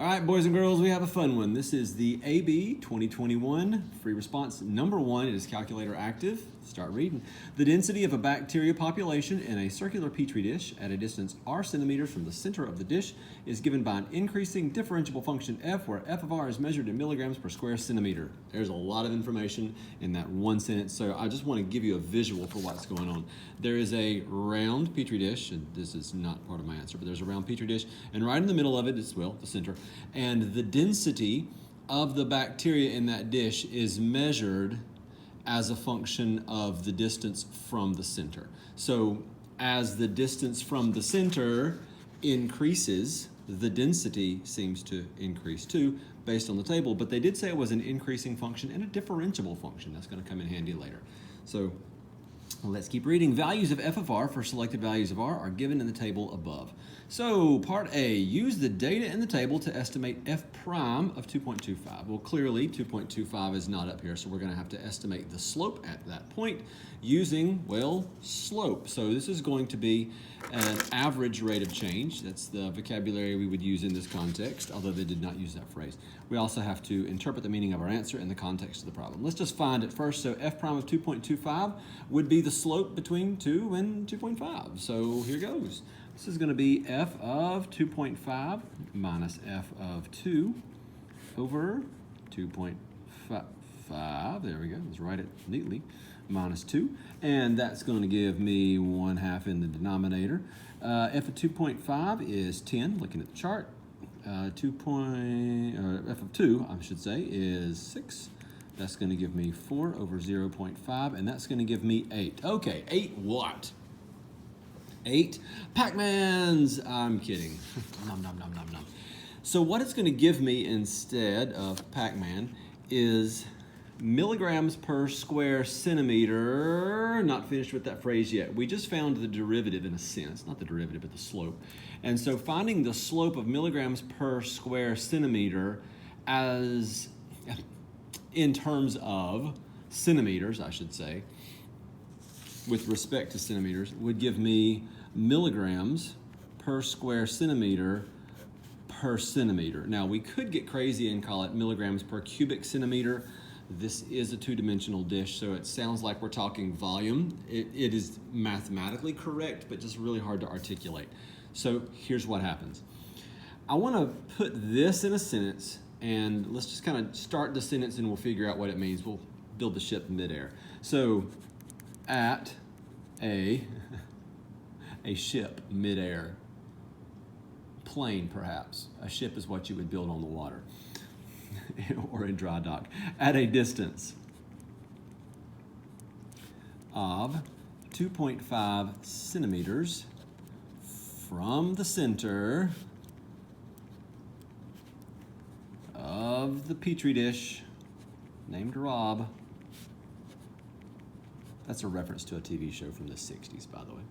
All right, boys and girls, we have a fun one. This is the AB 2021 free response number 1. It is calculator active. Start reading. The density of a bacteria population in a circular petri dish at a distance r centimeters from the center of the dish is given by an increasing differentiable function f, where f of r is measured in milligrams per square centimeter. There's a lot of information in that one sentence, so I just want to give you a visual for what's going on. There is a round petri dish, and this is not part of my answer, but there's a round petri dish, and right in the middle of it is, well, the center, and the density of the bacteria in that dish is measured as a function of the distance from the center. So as the distance from the center increases, the density seems to increase too, based on the table, but they did say it was an increasing function and a differentiable function. That's going to come in handy later. So let's keep reading. Values of f of r for selected values of r are given in the table above. So part A, use the data in the table to estimate f prime of 2.25. Well, clearly 2.25 is not up here, so we're going to have to estimate the slope at that point using, well, slope. So this is going to be an average rate of change. That's the vocabulary we would use in this context, although they did not use that phrase. We also have to interpret the meaning of our answer in the context of the problem. Let's just find it first. So f prime of 2.25 would be the slope between 2 and 2.5. So here goes. This is going to be f of 2.5 minus f of 2 over 2.5. There we go. Let's write it neatly. Minus 2. And that's going to give me 1/2 in the denominator. F of 2.5 is 10, looking at the chart. F of 2, I should say, is 6. That's going to give me 4 over 0.5, and that's going to give me 8. Okay, 8 what? 8 Pac-Mans. I'm kidding. Nom, nom, nom, nom, nom. So what it's going to give me instead of Pac-Man is milligrams per square centimeter. Not finished with that phrase yet. We just found the derivative in a sense. Not the derivative, but the slope. And so finding the slope of milligrams per square centimeter as in terms of centimeters, I should say, with respect to centimeters, would give me milligrams per square centimeter per centimeter. Now, we could get crazy and call it milligrams per cubic centimeter. This is a two-dimensional dish, so it sounds like we're talking volume. It is mathematically correct, but just really hard to articulate. So here's what happens. I want to put this in a sentence, and let's just kind of start the sentence and we'll figure out what it means. We'll build the ship in midair. So at a ship midair, plane perhaps. A ship is what you would build on the water or in dry dock. At a distance of 2.5 centimeters from the center of the petri dish named Rob. That's a reference to a TV show from the 60s, by the way.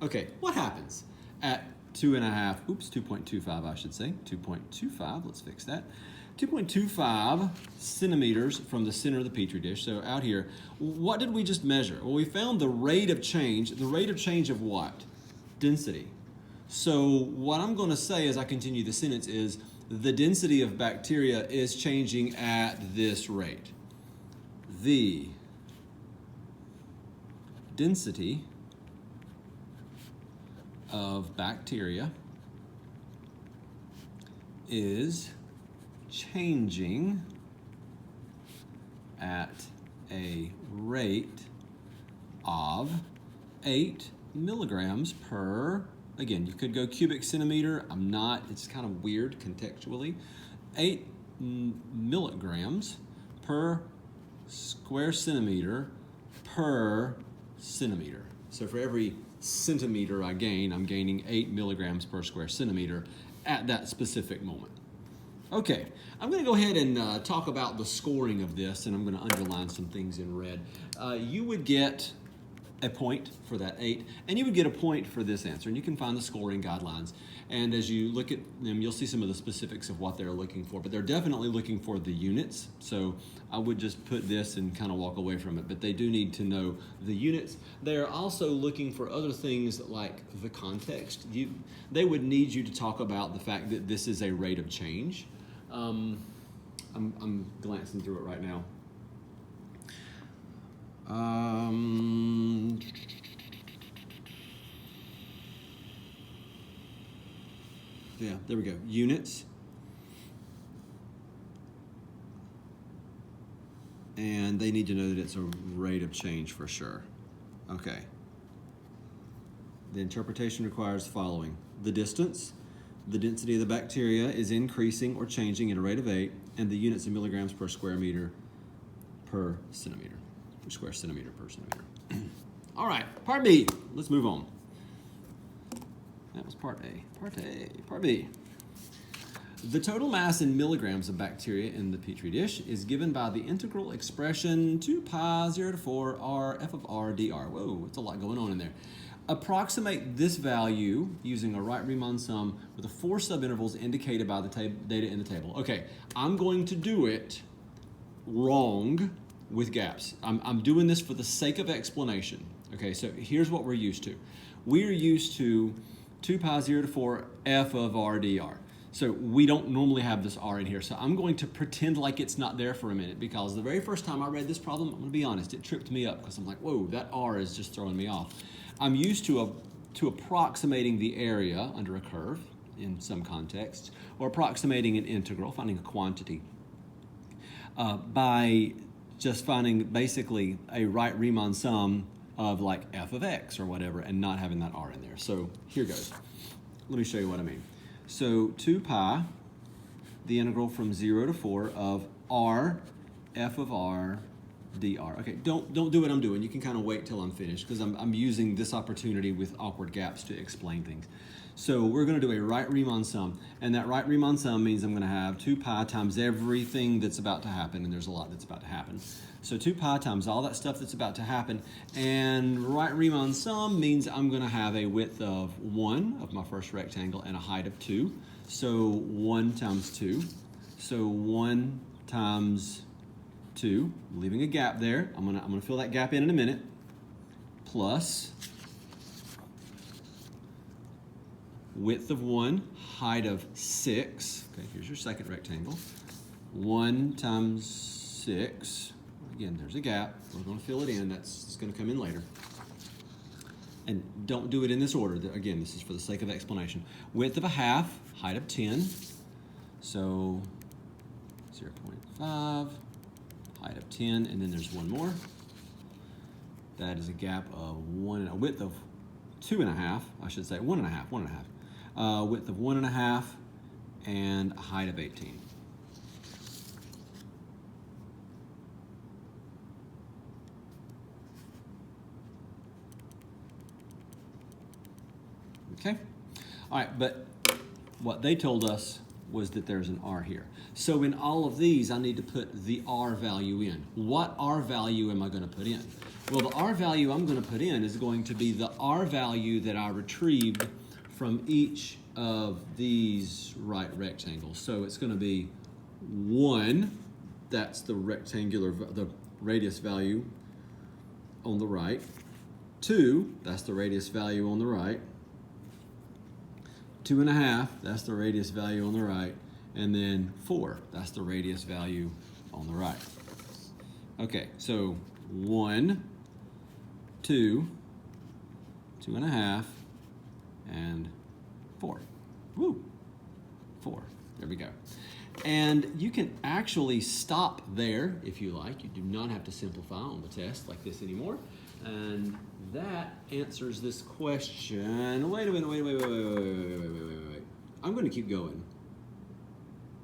Okay, what happens at 2.25, I should say. 2.25, let's fix that. 2.25 centimeters from the center of the petri dish. So out here, what did we just measure? Well, we found the rate of change. The rate of change of what? Density. So what I'm going to say as I continue the sentence is the density of bacteria is changing at this rate. The density of bacteria is changing at a rate of 8 milligrams per, again, you could go cubic centimeter. I'm not, it's kind of weird contextually. 8 milligrams per square centimeter per centimeter. So for every centimeter I gain, I'm gaining 8 milligrams per square centimeter at that specific moment. Okay, I'm going to go ahead and talk about the scoring of this, and I'm going to underline some things in red. You would get a point for that 8, and you would get a point for this answer. And you can find the scoring guidelines. And as you look at them, you'll see some of the specifics of what they're looking for, but they're definitely looking for the units. So I would just put this and kind of walk away from it, but they do need to know the units. They're also looking for other things like the context. They would need you to talk about the fact that this is a rate of change. I'm glancing through it right now. Yeah, there we go. Units. And they need to know that it's a rate of change for sure. Okay. The interpretation requires the following. The distance, the density of the bacteria is increasing or changing at a rate of 8, and the units in milligrams per square meter per centimeter. Square centimeter per centimeter. All right, part B. Let's move on. That was part A. Part B. The total mass in milligrams of bacteria in the Petri dish is given by the integral expression 2 pi 0 to 4 r f of r dr. Whoa, it's a lot going on in there. Approximate this value using a Wright-Riemann sum with the 4 subintervals indicated by the data in the table. Okay, I'm going to do it wrong with gaps. I'm doing this for the sake of explanation. Okay, so here's what we're used to. We're used to 2 pi 0 to 4 f of r dr. So we don't normally have this r in here. So I'm going to pretend like it's not there for a minute, because the very first time I read this problem, I'm going to be honest, it tripped me up because I'm like, whoa, that r is just throwing me off. I'm used to approximating the area under a curve in some contexts, or approximating an integral, finding a quantity, by just finding basically a Wright-Riemann sum of like f of x or whatever, and not having that r in there. So here goes. Let me show you what I mean. So 2 pi, the integral from 0 to 4 of r f of r dr. Okay, don't do what I'm doing. You can kind of wait till I'm finished, because I'm using this opportunity with awkward gaps to explain things. So we're going to do a Wright-Riemann sum, and that Wright-Riemann sum means I'm going to have 2 pi times everything that's about to happen, and there's a lot that's about to happen. So 2 pi times all that stuff that's about to happen, and Wright-Riemann sum means I'm going to have a width of 1 of my first rectangle and a height of 2. So 1 times 2. So 1 times 2, leaving a gap there. I'm gonna fill that gap in a minute. Plus width of 1, height of 6. Okay, here's your second rectangle. 1 times 6. Again, there's a gap. We're going to fill it in. It's going to come in later. And don't do it in this order. Again, this is for the sake of explanation. Width of a half, height of 10. So 0.5, height of 10, and then there's one more. That is a gap of a width of 2.5, I should say, 1.5. Width of 1.5 and a height of 18. Okay? All right, but what they told us was that there's an R here. So in all of these, I need to put the R value in. What R value am I going to put in? Well, the R value I'm going to put in is going to be the R value that I retrieved from each of these right rectangles. So it's going to be 1, that's the the radius value on the right. 2, that's the radius value on the right. 2.5, that's the radius value on the right. And then 4, that's the radius value on the right. Okay, so 1, 2, 2.5, and 4. Woo! 4. There we go. And you can actually stop there if you like. You do not have to simplify on the test like this anymore. And that answers this question. Wait a minute, wait. I'm going to keep going.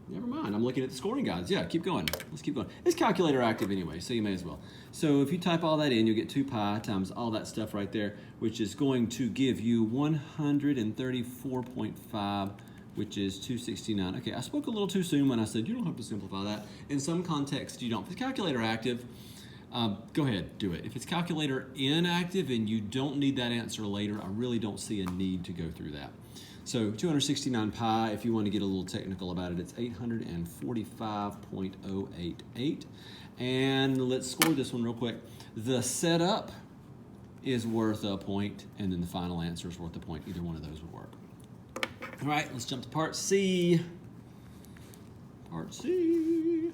Never mind, I'm looking at the scoring guides. Yeah, keep going. Let's keep going. It's calculator active anyway, so you may as well. So if you type all that in, you'll get 2 pi times all that stuff right there, which is going to give you 134.5, which is 269. Okay, I spoke a little too soon when I said you don't have to simplify that. In some contexts, you don't. If it's calculator active, Go ahead, do it. If it's calculator inactive and you don't need that answer later, I really don't see a need to go through that. So 269 pi, if you want to get a little technical about it, it's 845.088. And let's score this one real quick. The setup is worth a point, and then the final answer is worth a point. Either one of those would work. All right, let's jump to part C. Part C.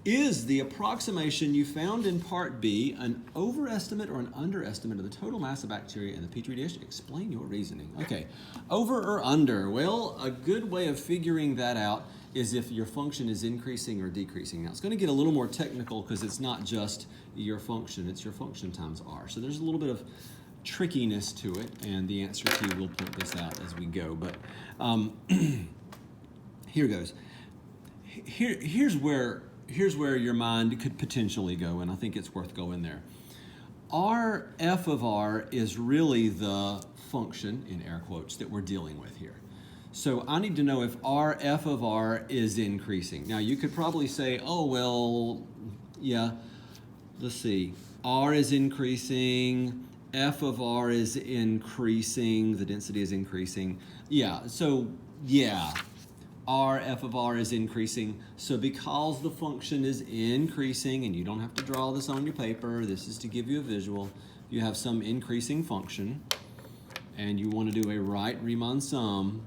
Is the approximation you found in part B an overestimate or an underestimate of the total mass of bacteria in the Petri dish? Explain your reasoning. Okay, over or under? Well, a good way of figuring that out is if your function is increasing or decreasing. Now, it's going to get a little more technical because it's not just your function, it's your function times r. So there's a little bit of trickiness to it, and the answer key will point this out as we go. But here goes. Here's where your mind could potentially go, and I think it's worth going there. F of r is really the function, in air quotes, that we're dealing with here. So I need to know if F of r is increasing. Now you could probably say, oh, well, yeah, let's see. R is increasing, F of r is increasing, the density is increasing. Yeah, so yeah. F of r is increasing. So because the function is increasing, and you don't have to draw this on your paper, this is to give you a visual. You have some increasing function, and you want to do a right Riemann sum,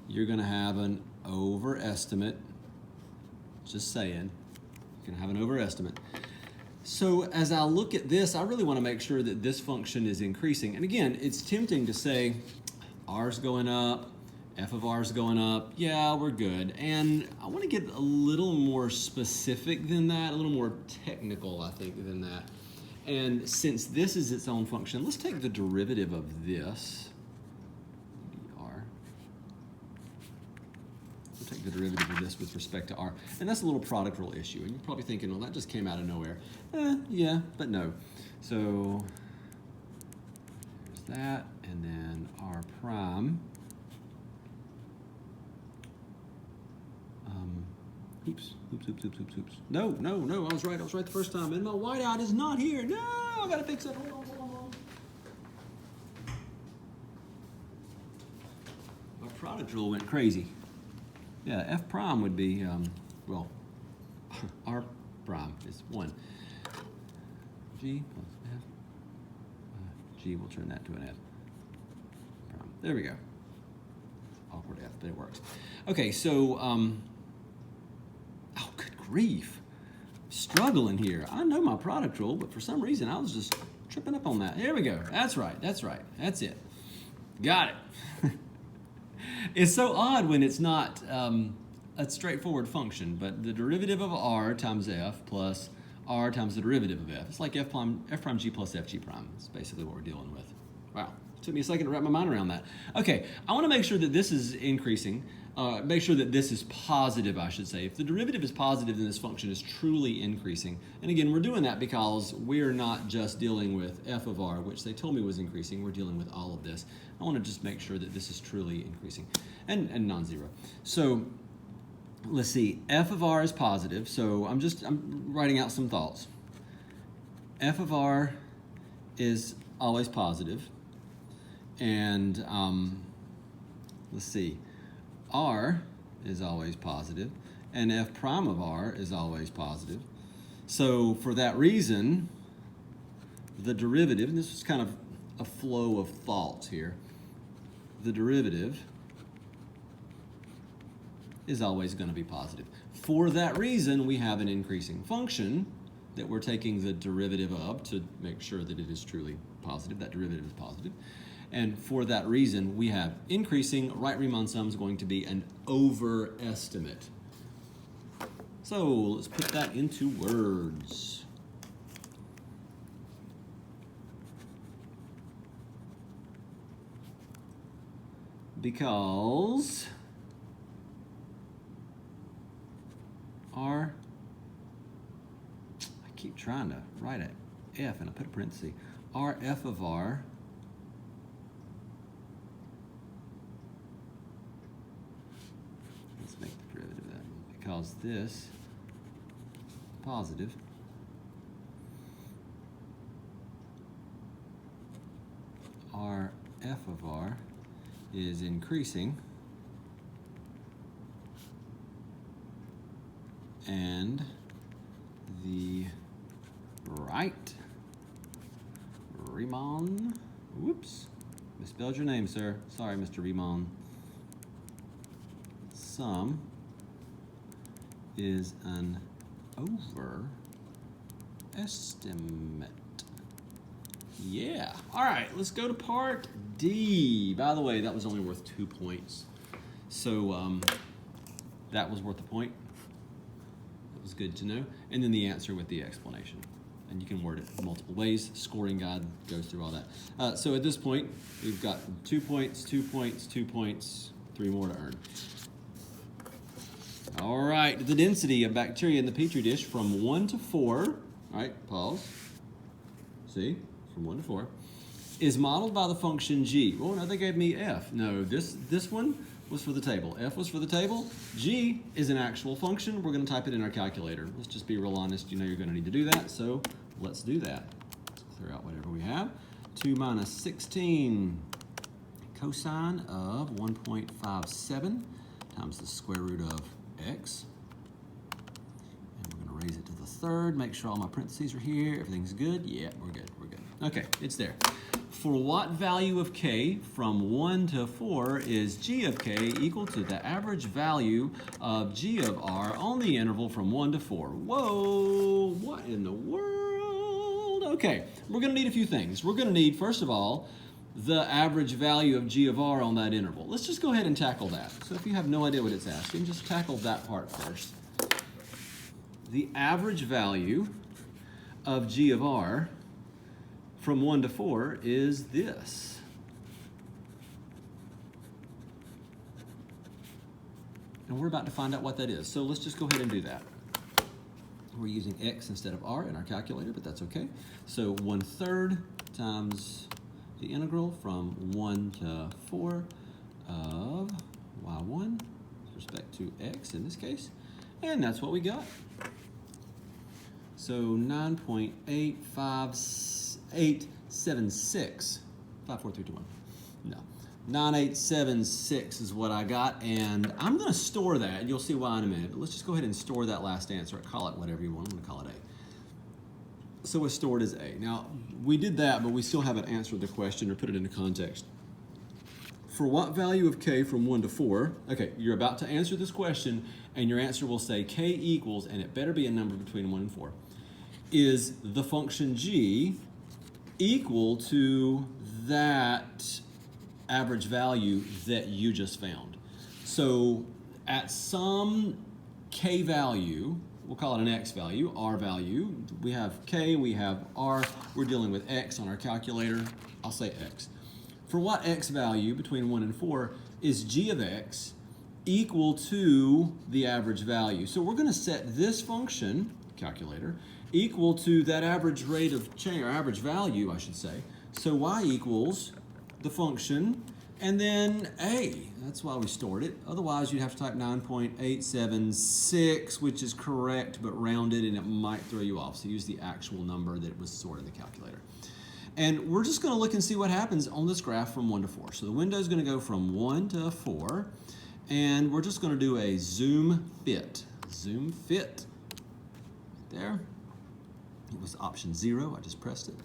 you're going to have an overestimate. Just saying. You're going to have an overestimate. So as I look at this, I really want to make sure that this function is increasing. And again, it's tempting to say r's going up, F of r is going up, yeah, we're good. And I want to get a little more specific than that, a little more technical, I think, than that. And since this is its own function, let's take the derivative of this, dr. We'll take the derivative of this with respect to r. And that's a little product rule issue. And you're probably thinking, well, that just came out of nowhere. Yeah, but no. So there's that, and then r prime. Oops. No, I was right the first time. And my whiteout is not here. No, I gotta fix it. Hold on. My product rule went crazy. Yeah, F prime would be, well, R prime is 1. G plus F. G, we'll turn that to an F prime. There we go. Awkward F, but it works. Okay, so, oh, good grief. Struggling here. I know my product rule, but for some reason I was just tripping up on that. Here we go. That's right. That's it. Got it. It's so odd when it's not a straightforward function, but the derivative of r times f plus r times the derivative of f. It's like f prime g plus fg prime. That's basically what we're dealing with. Wow. It took me a second to wrap my mind around that. Okay, I want to make sure that this is increasing. Make sure that this is positive, I should say. If the derivative is positive, then this function is truly increasing. And again, we're doing that because we're not just dealing with f of r, which they told me was increasing. We're dealing with all of this. I want to just make sure that this is truly increasing and non-zero. So let's see. F of r is positive. So I'm writing out some thoughts. F of r is always positive. And let's see. R is always positive, and f prime of r is always positive. So for that reason, the derivative, and this is kind of a flow of thoughts here, the derivative is always going to be positive. For that reason, we have an increasing function that we're taking the derivative of to make sure that it is truly positive. That derivative is positive. And for that reason, we have increasing. Right Riemann sum is going to be an overestimate. So let's put that into words. Because I keep trying to write an F and I put a parenthesis. F of r make the derivative of that, because this positive our f of r is increasing, and the right Riemann, whoops, misspelled your name, sir. Sorry, Mr. Riemann. Sum is an overestimate. Yeah. All right, let's go to part D. By the way, that was only worth 2 points. So that was worth a point. That was good to know. And then the answer with the explanation. And you can word it multiple ways. Scoring guide goes through all that. So at this point, we've got 2 points, 2 points, 2 points, 3 more to earn. All right, the density of bacteria in the Petri dish from 1 to 4, all right, pause, see, from 1 to 4, is modeled by the function g. Oh, no, they gave me f. No, this one was for the table. F was for the table. G is an actual function. We're going to type it in our calculator. Let's just be real honest. You know you're going to need to do that, so let's do that. Let's clear out whatever we have. 2 minus 16 cosine of 1.57 times the square root of x. And we're going to raise it to the third. Make sure all my parentheses are here. Everything's good. Yeah, we're good. We're good. Okay, it's there. For what value of k from 1 to 4 is g of k equal to the average value of g of r on the interval from 1 to 4? Whoa, what in the world? Okay, we're going to need a few things. We're going to need, first of all, the average value of g of r on that interval. Let's just go ahead and tackle that. So if you have no idea what it's asking, just tackle that part first. The average value of g of r from 1 to 4 is this. And we're about to find out what that is. So let's just go ahead and do that. We're using x instead of r in our calculator, but that's okay. So 1/3 times the integral from 1 to 4 of y1 with respect to x in this case. And that's what we got. So 9.876, 54321. No, 9876 is what I got, and I'm going to store that. You'll see why in a minute, but let's just go ahead and store that last answer. Call it whatever you want. I'm going to call it A. So it's stored as A. Now, we did that, but we still haven't answered the question or put it into context. For what value of k from 1 to 4, okay, you're about to answer this question, and your answer will say k equals, and it better be a number between 1 and 4, is the function g equal to that average value that you just found. So at some k value, we'll call it an x value, r value, we have k, we have r, we're dealing with x on our calculator, I'll say x. For what x value between 1 and 4 is g of x equal to the average value? So we're going to set this function, calculator, equal to that average rate of change, or average value, I should say. So y equals the function, and then a. That's why we stored it. Otherwise, you'd have to type 9.876, which is correct, but rounded, and it might throw you off. So use the actual number that was stored in the calculator. And we're just going to look and see what happens on this graph from 1 to 4. So the window is going to go from 1 to 4, and we're just going to do a zoom fit. Zoom fit. Right there. It was option 0. I just pressed it.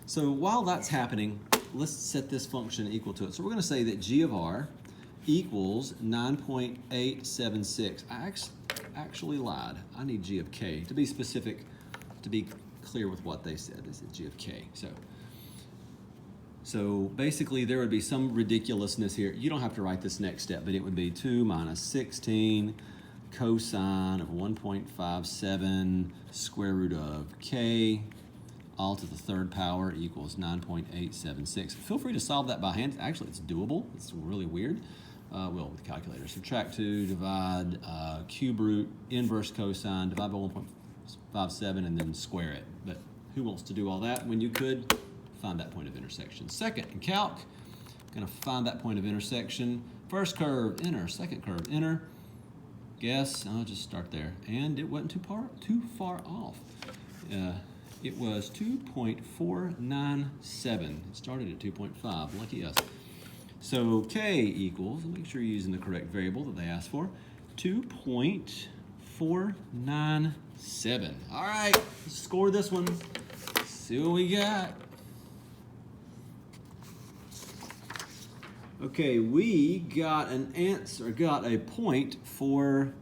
So while that's happening, let's set this function equal to it. So we're going to say that g of r equals 9.876. I actually lied. I need g of k. To be specific, to be clear with what they said, they said g of k. So basically there would be some ridiculousness here. You don't have to write this next step, but it would be 2 minus 16 cosine of 1.57 square root of k all to the third power equals 9.876. Feel free to solve that by hand. Actually, it's doable. It's really weird. Well, with the calculator. Subtract 2, divide cube root, inverse cosine, divide by 1.57, and then square it. But who wants to do all that when you could find that point of intersection? Second, in calc, going to find that point of intersection. First curve, enter. Second curve, enter. Guess, I'll just start there. And it wasn't too far off. It was 2.497. It started at 2.5. Lucky us. So K equals, make sure you're using the correct variable that they asked for, 2.497. All right, let's score this one. See what we got. Okay, we got an answer, got a point for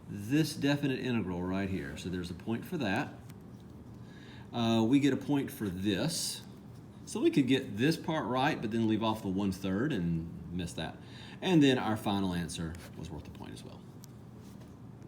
this definite integral right here. So there's a point for that. We get a point for this. So we could get this part right, but then leave off the 1/3 and miss that. And then our final answer was worth a point as well.